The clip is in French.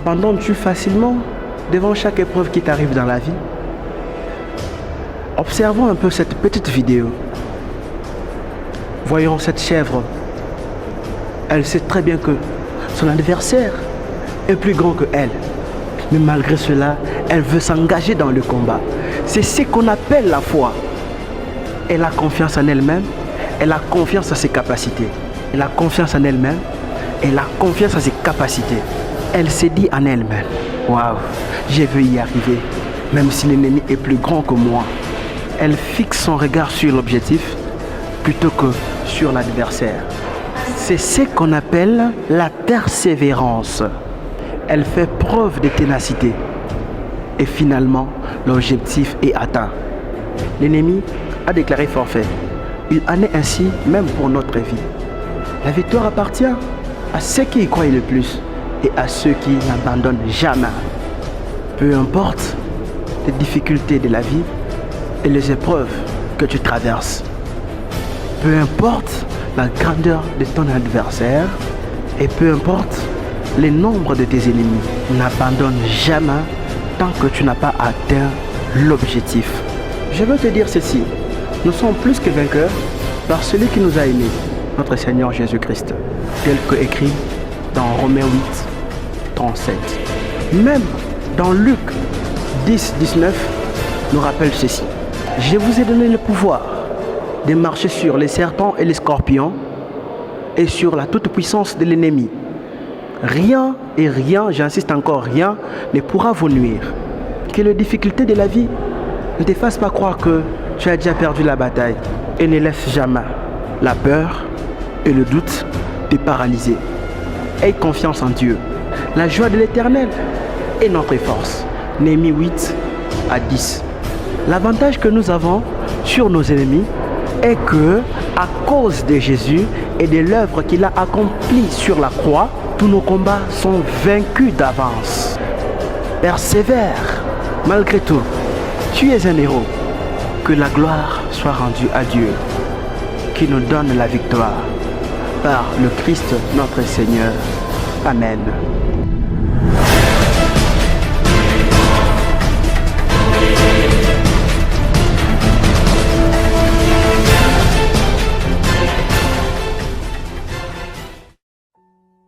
T'abandonnes-tu facilement devant chaque épreuve qui t'arrive dans la vie? Observons un peu cette petite vidéo. Voyons cette chèvre. Elle sait très bien que son adversaire est plus grand que elle. Mais malgré cela, elle veut s'engager dans le combat. C'est ce qu'on appelle la foi. Elle a confiance en elle-même. Elle a confiance en ses capacités. Elle a confiance en elle-même. Elle a confiance en ses capacités. Elle s'est dit en elle-même, waouh, je veux y arriver, même si l'ennemi est plus grand que moi. Elle fixe son regard sur l'objectif plutôt que sur l'adversaire. C'est ce qu'on appelle la persévérance. Elle fait preuve de ténacité. Et finalement, l'objectif est atteint. L'ennemi a déclaré forfait. Il en est ainsi même pour notre vie. La victoire appartient à ceux qui y croient le plus et à ceux qui n'abandonnent jamais. Peu importe les difficultés de la vie et les épreuves que tu traverses. Peu importe la grandeur de ton adversaire et peu importe le nombre de tes ennemis. N'abandonne jamais tant que tu n'as pas atteint l'objectif. Je veux te dire ceci, nous sommes plus que vainqueurs par celui qui nous a aimés, notre Seigneur Jésus-Christ, tel que écrit dans Romains 8, 37. Même dans Luc 10, 19, nous rappelle ceci. Je vous ai donné le pouvoir de marcher sur les serpents et les scorpions et sur la toute-puissance de l'ennemi. Rien et rien, j'insiste encore, rien ne pourra vous nuire. Que les difficultés de la vie ne te fassent pas croire que tu as déjà perdu la bataille et ne laisse jamais la peur et le doute te paralyser. Aie confiance en Dieu. La joie de l'Éternel est notre force. Néhémie 8 à 10. L'avantage que nous avons sur nos ennemis est que, à cause de Jésus et de l'œuvre qu'il a accomplie sur la croix, tous nos combats sont vaincus d'avance. Persévère, malgré tout. Tu es un héros. Que la gloire soit rendue à Dieu, qui nous donne la victoire. Par le Christ notre Seigneur. Amen.